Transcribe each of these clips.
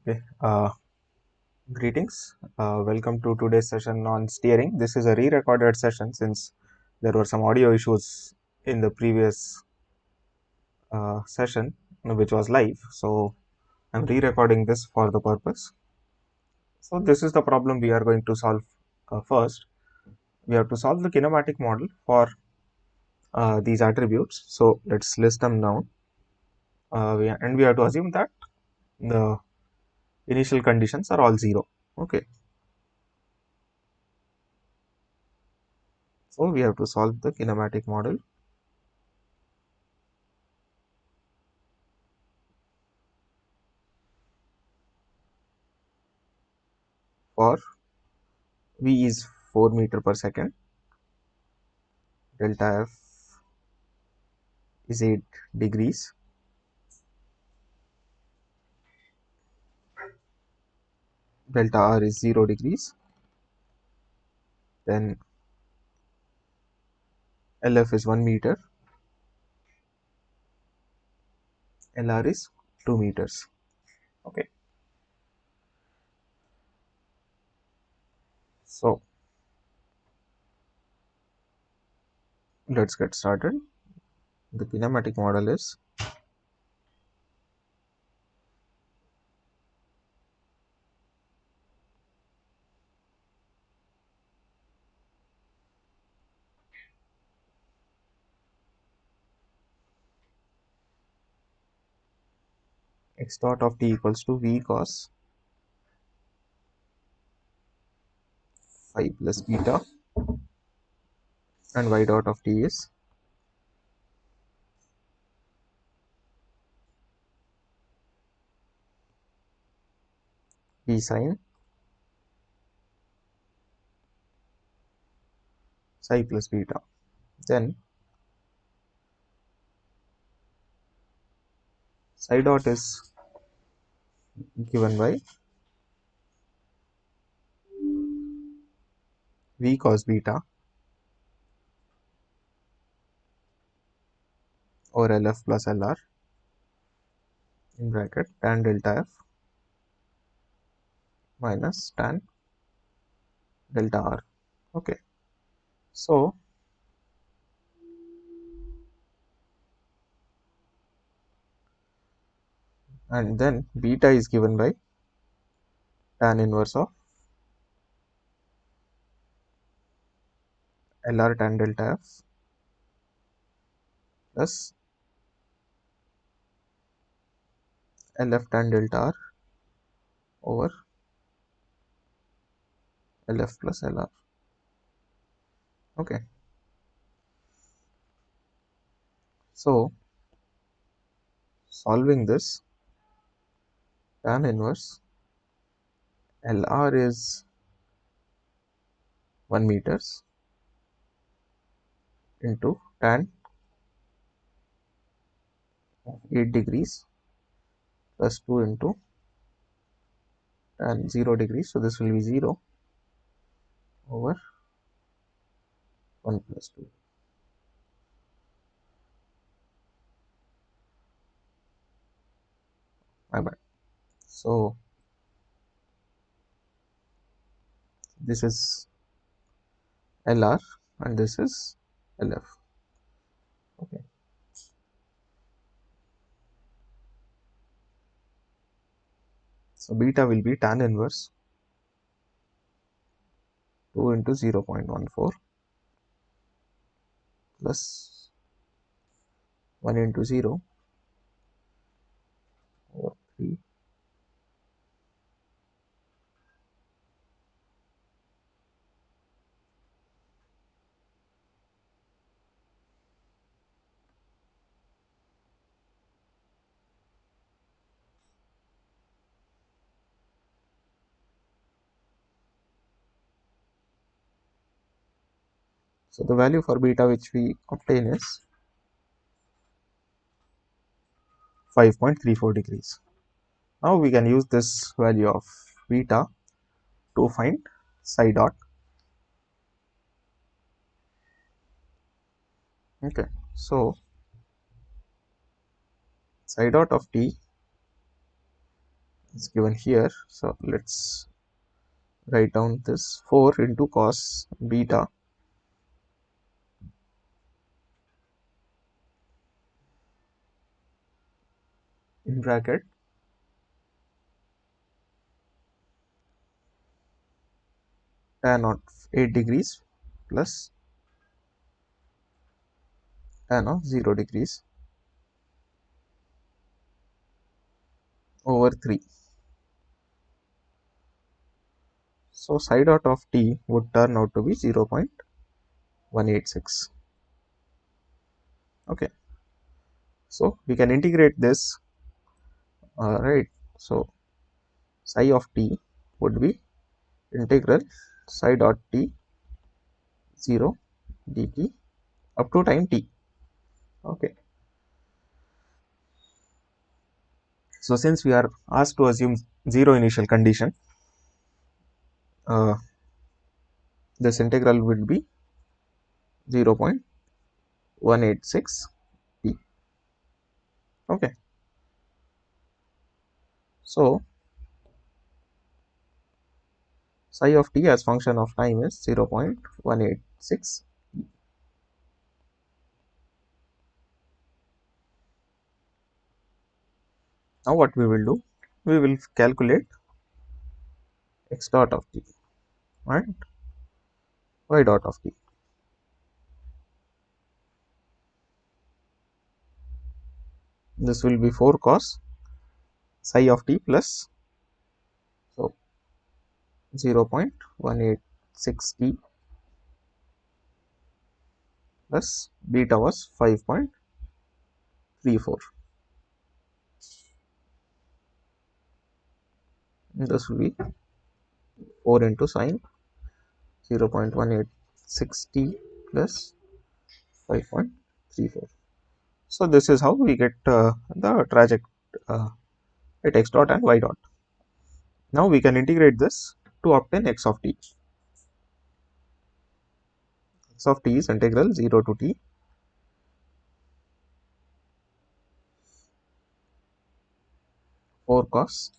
Okay, greetings. Welcome to today's session on steering. This is a re-recorded session since there were some audio issues in the previous session, which was live. So I'm re-recording this for the purpose. So this is the problem we are going to solve first. We have to solve the kinematic model for these attributes. So let's list them down. And we have to assume that the initial conditions are all zero. Okay. So we have to solve the kinematic model for V is 4 meter per second, delta F is 8 degrees, delta R is 0 degrees, then LF is 1 meter, LR is 2 meters. Okay, so let's get started. The kinematic model is x dot of t equals to V cos phi plus beta, and y dot of t is V sin psi plus beta. Then psi dot is given by V cos beta over LF plus LR in bracket tan delta F minus tan delta R. Okay, so and then beta is given by tan inverse of LR tan delta F plus LF tan delta R over LF plus LR. Okay, so solving this, tan inverse LR is 1 meters into tan of 8 degrees plus 2 into tan 0 degrees. So this will be 0 over 1 plus 2. My bad. So this is LR and this is LF. Okay. So beta will be tan inverse 2 into 0.14 plus 1 into 0 over 3. So the value for beta which we obtain is 5.34 degrees. Now we can use this value of beta to find psi dot. Okay, so psi dot of t is given here. So let's write down this 4 into cos beta in bracket tan of 8 degrees plus tan of 0 degrees over 3. So psi dot of t would turn out to be 0.186. Okay, so we can integrate this, right? So psi of t would be integral psi dot t 0 dt up to time t. Okay, so since we are asked to assume 0 initial condition, uh, this integral will be 0.186 t. Okay, so psi of t as function of time is 0.186. Now what we will do, we will calculate x dot of t and y dot of t. This will be 4 cos psi of t plus, so 0.186 t plus beta was 5.34. This will be 4 into sine 0.186 t plus 5.34. So this is how we get the trajectory at x dot and y dot. Now we can integrate this to obtain x of t. X of t is integral 0 to t 4 cos.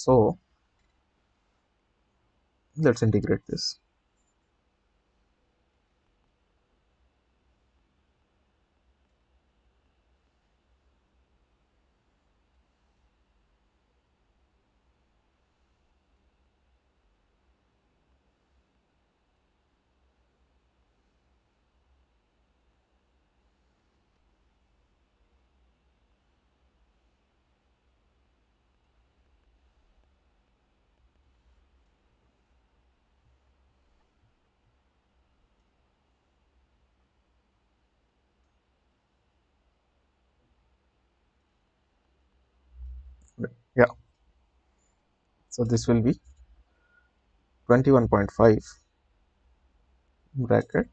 So let's integrate this. Yeah, so this will be 21.5 bracket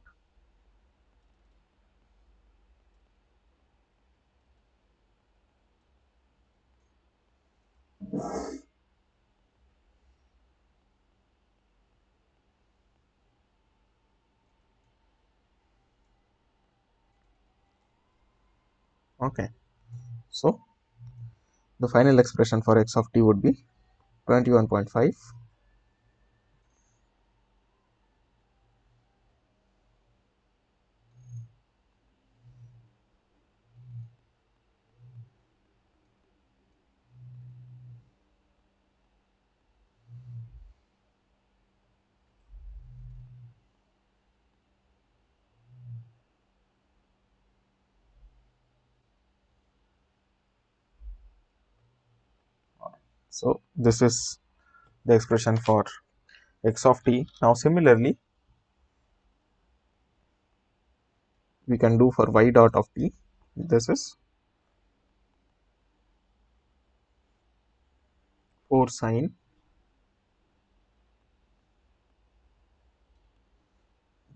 okay. So the final expression for x of t would be 21.5 so this is the expression for x of t. Now similarly we can do for y dot of t. This is 4 sine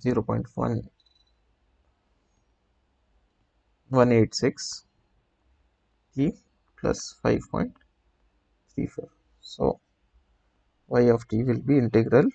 0.1186 t plus 5.34. So y of t will be integral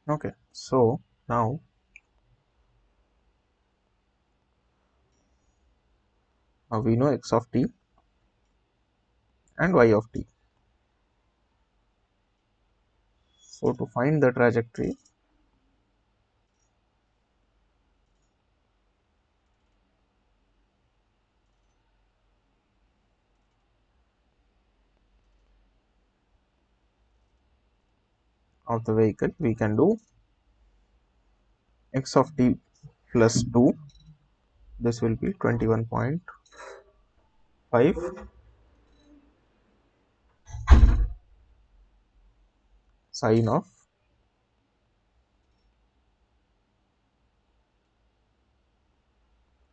Okay, so now we know x of t and y of t. So to find the trajectory of the vehicle, we can do x of t plus 2, this will be 21.5 sine of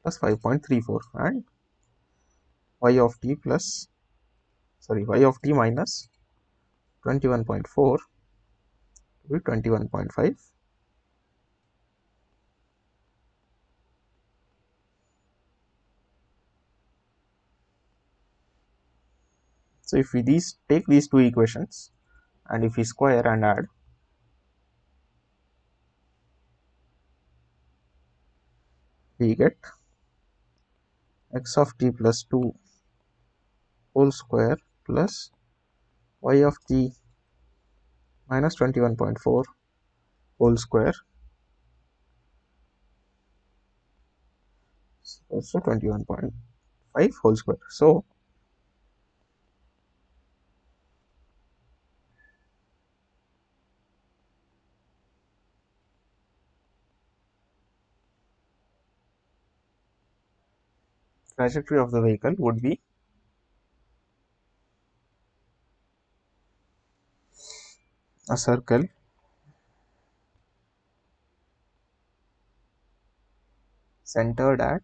plus 5.34, and y of t plus, sorry, y of t minus 21.4 will be 21.5. So if we take these two equations and if we square and add, we get x of t plus 2 whole square plus y of t minus 21.4 whole square, also 21.5 whole square. So trajectory of the vehicle would be a circle centered at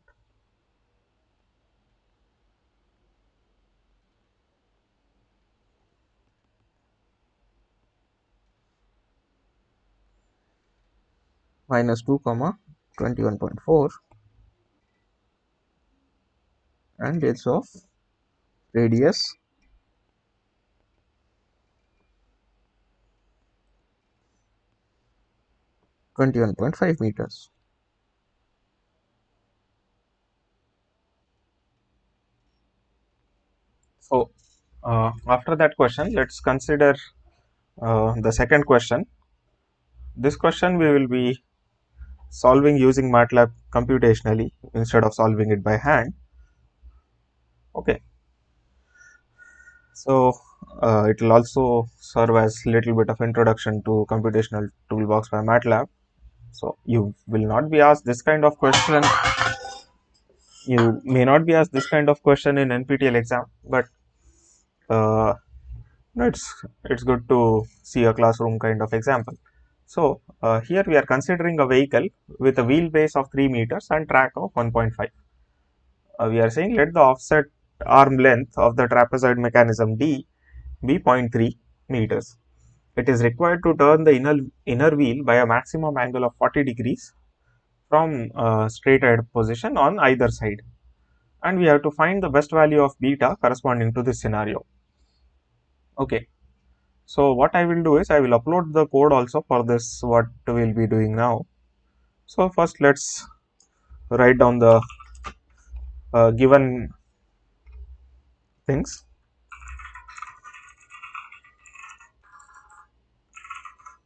minus 2 comma 21.4 and it's of radius 21.5 meters. So after that question, let's consider the second question. This question we will be solving using MATLAB computationally instead of solving it by hand. Okay, so it will also serve as little bit of introduction to computational toolbox by MATLAB. So you will not be asked this kind of question. You may not be asked this kind of question in NPTEL exam, but uh, no, it's good to see a classroom kind of example. So here we are considering a vehicle with a wheelbase of 3 meters and track of 1.5. We are saying let the offset arm length of the trapezoid mechanism D be 0.3 meters. It is required to turn the inner wheel by a maximum angle of 40 degrees from straight ahead position on either side. and we have to find the best value of beta corresponding to this scenario. Okay, so what I will do is I will upload the code also for this, what we will be doing now. So first let's write down the given things.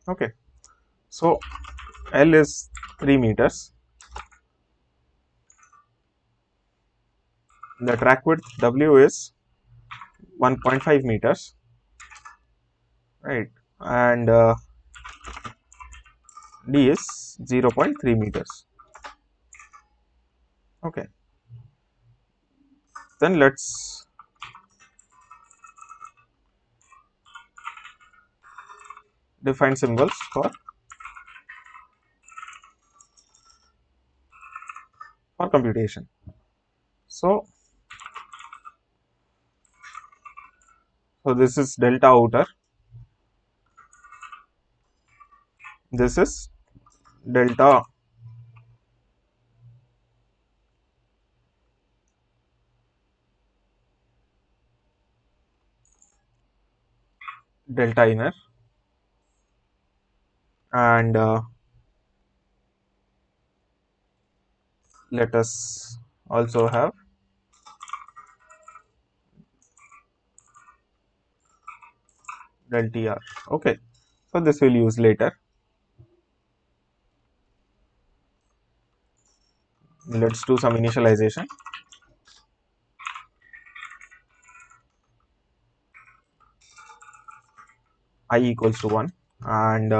Okay, so L is 3 meters, the track width W is 1.5 meters, right, and D is 0.3 meters. Okay, then let's define symbols for computation. So this is delta outer, this is delta inner, and let us also have delta r. Okay, so this we'll use later. Let's do some initialization. I equals to 1, and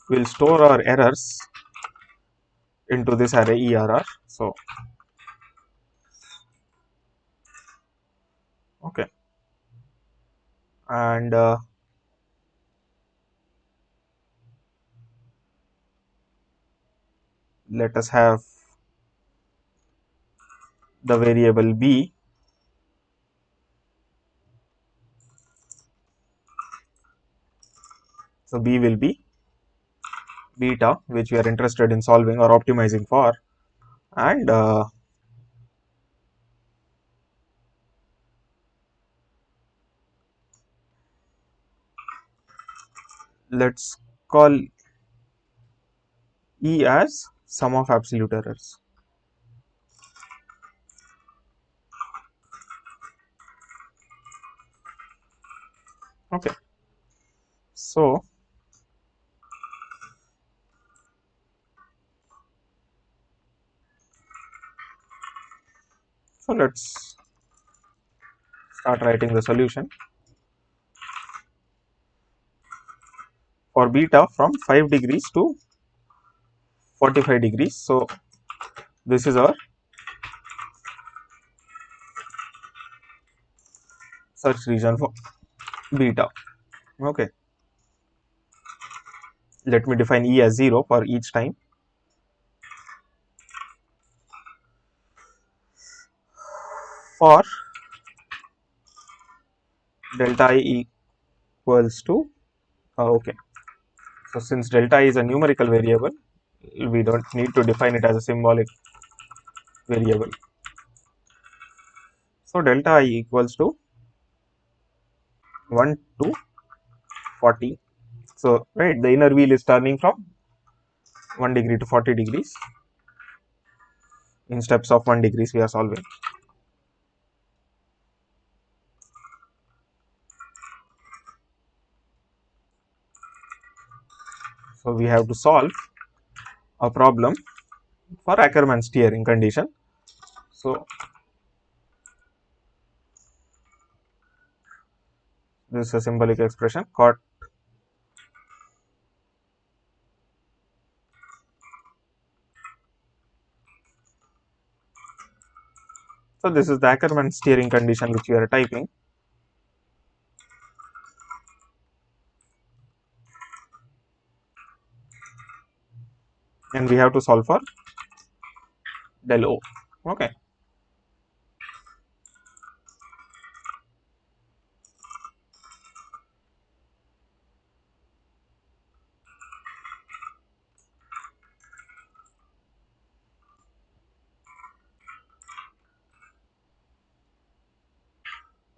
we'll store our errors into this array ERR. So okay, and let us have the variable b. So b will be beta, which we are interested in solving or optimizing for, and let's call E as sum of absolute errors. Okay, so let's start writing the solution for beta from 5 degrees to 45 degrees. So this is our search region for beta. Okay, let me define E as 0 for each time. For delta I equals to okay, so since delta I is a numerical variable, we don't need to define it as a symbolic variable. So delta I equals to 1 to 40. So right, the inner wheel is turning from 1 degree to 40 degrees. In steps of 1 degrees we are solving. So we have to solve a problem for Ackermann steering condition. So this is a symbolic expression called. So this is the Ackermann steering condition which we are typing, and we have to solve for del O. Okay.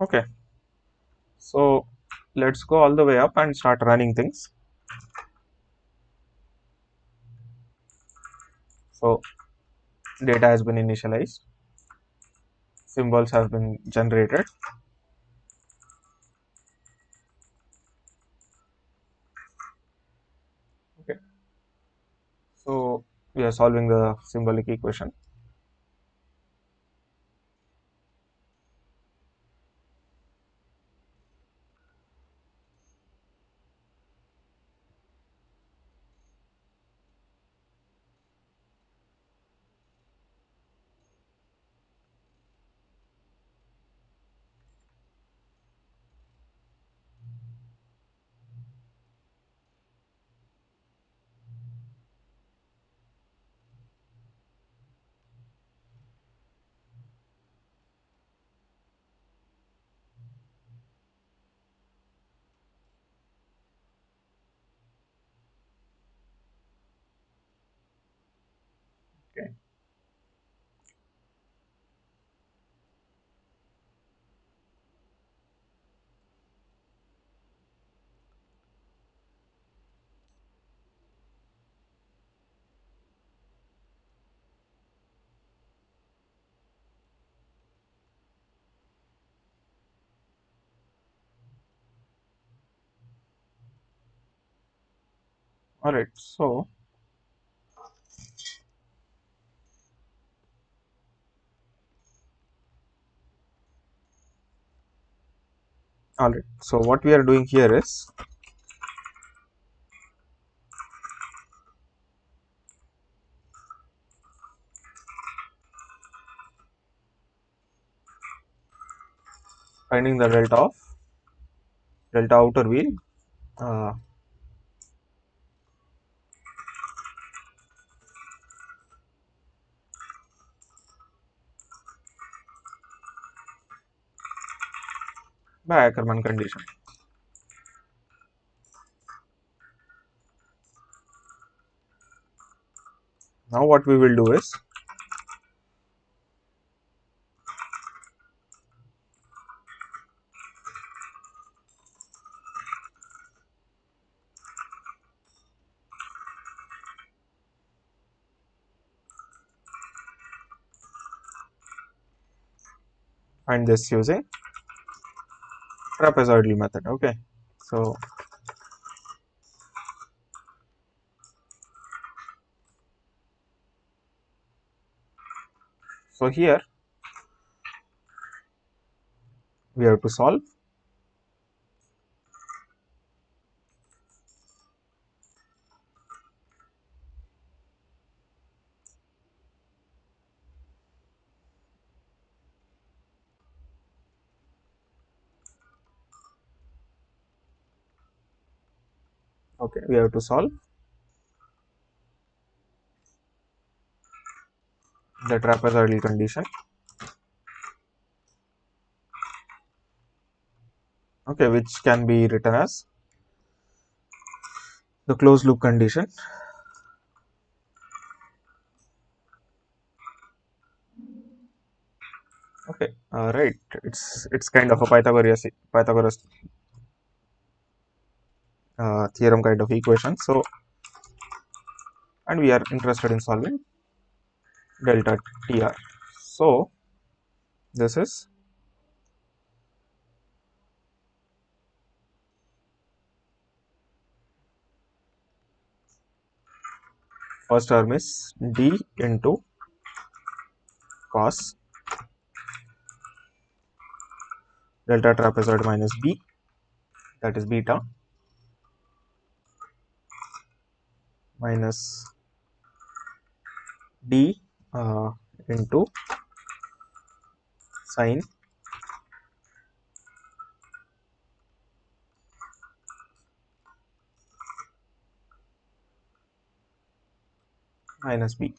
Okay, so let's go all the way up and start running things. So data has been initialized, symbols have been generated. Okay, so we are solving the symbolic equation. Okay, all right. So all right. So what we are doing here is finding the delta outer wheel. Uh, by Ackermann condition. Now what we will do is find this using trapezoidal method. Okay, so here we have to solve. Okay, we have to solve the trapezoidal condition. Okay, which can be written as the closed loop condition. Okay, right. It's kind of a Pythagoras theorem kind of equation. So, and we are interested in solving delta TR. So this is first term is d into cos delta trapezoid minus b, that is beta, minus d into sine minus b.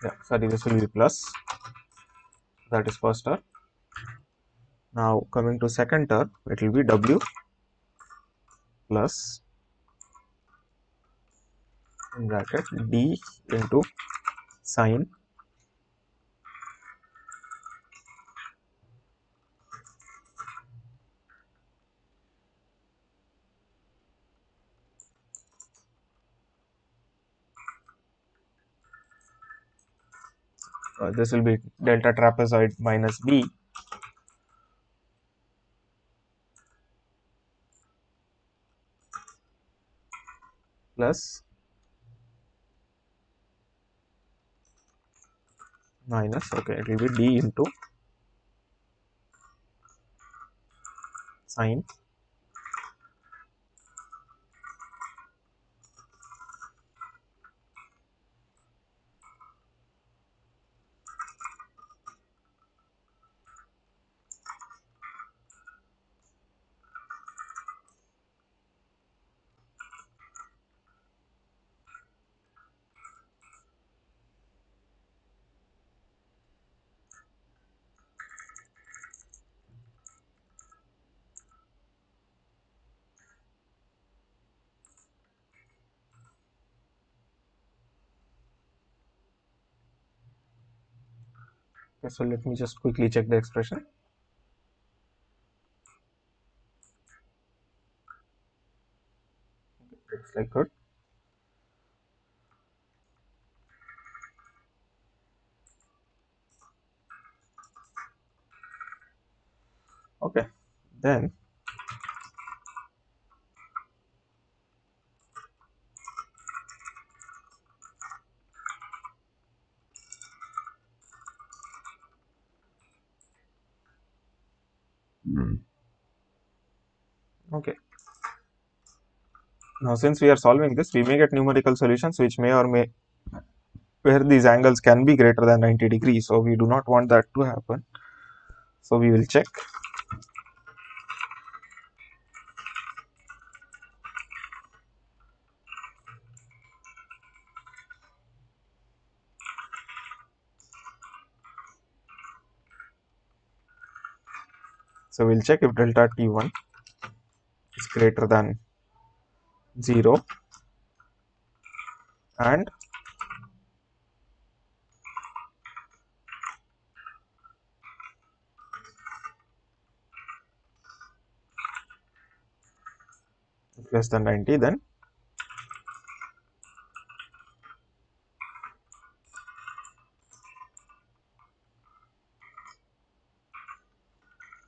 Yeah, sorry, this will be plus. That is first term. Now coming to second term, it will be w plus in bracket d into sine this will be delta trapezoid minus b plus minus, okay, it will be d into sine okay, so let me just quickly check the expression. Looks like good. Okay, then okay, now since we are solving this, we may get numerical solutions which may or may where these angles can be greater than 90 degrees, so we do not want that to happen. So we will check. So we'll check if delta T1 is greater than 0 and less than 90, then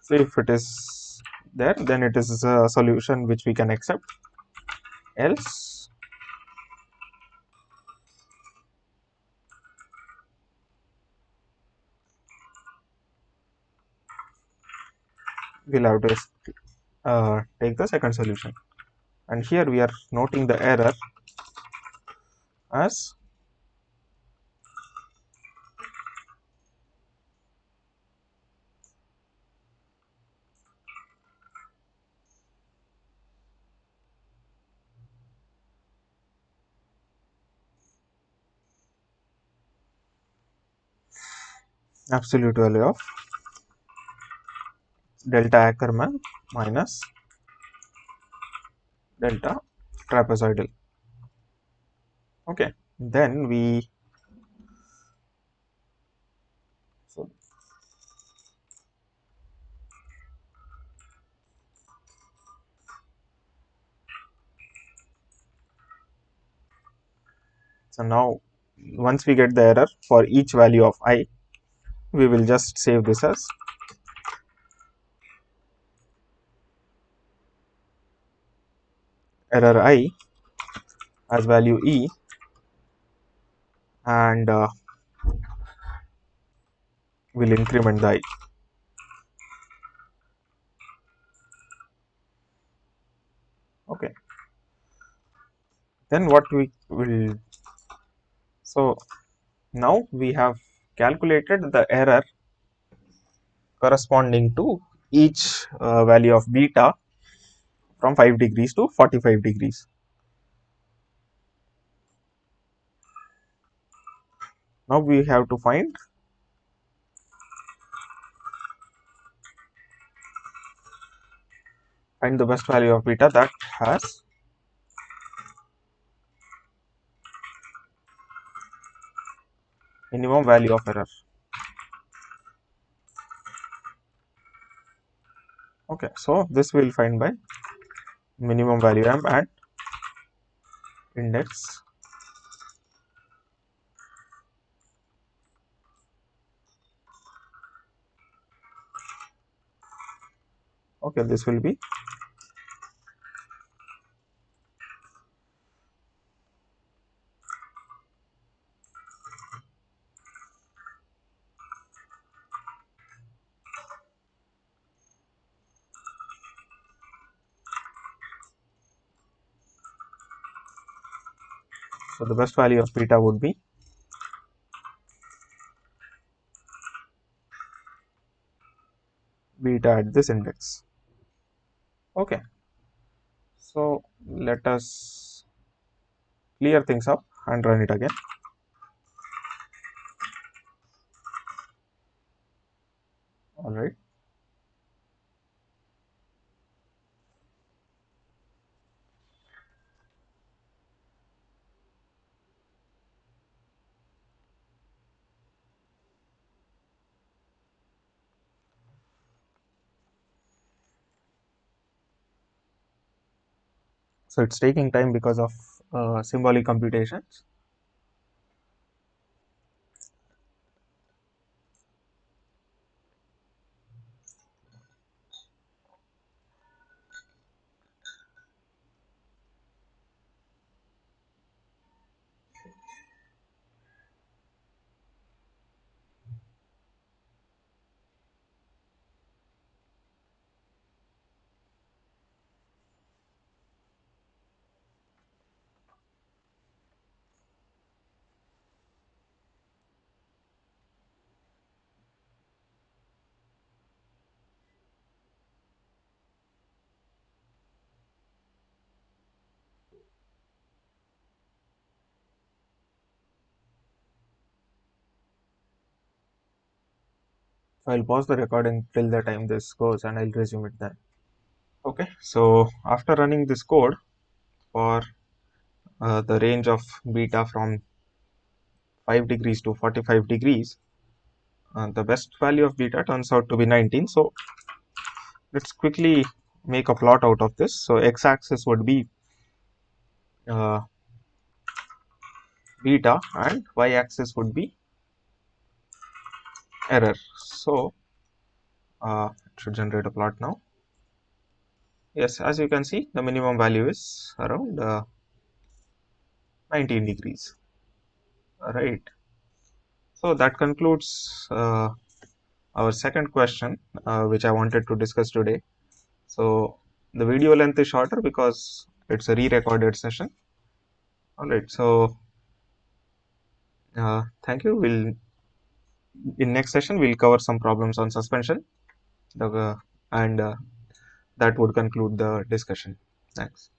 so if it is there, then it is a solution which we can accept. Else we'll have to take the second solution, and here we are noting the error as absolute value of delta Ackermann minus delta trapezoidal. Okay, then we so, so now once we get the error for each value of I, we will just save this as error I as value E, and we'll increment the I. Okay, then what we will, so now we have calculated the error corresponding to each value of beta from 5 degrees to 45 degrees. Now we have to find find the best value of beta that has minimum value of error. Okay, so this we will find by minimum value m and index. Okay, this will be so the best value of beta would be beta at this index. Okay, so let us clear things up and run it again. All right. So it's taking time because of symbolic computations. So I'll pause the recording till the time this goes and I'll resume it then. Okay, so after running this code for the range of beta from 5 degrees to 45 degrees, the best value of beta turns out to be 19. So let's quickly make a plot out of this. So x-axis would be uh, beta and y-axis would be error. So it should generate a plot now. Yes, as you can see, the minimum value is around 19 degrees. Right. So that concludes our second question, which I wanted to discuss today. So the video length is shorter because it's a re-recorded session. All right. So thank you. We'll in next session we'll cover some problems on suspension. And that would conclude the discussion. Thanks.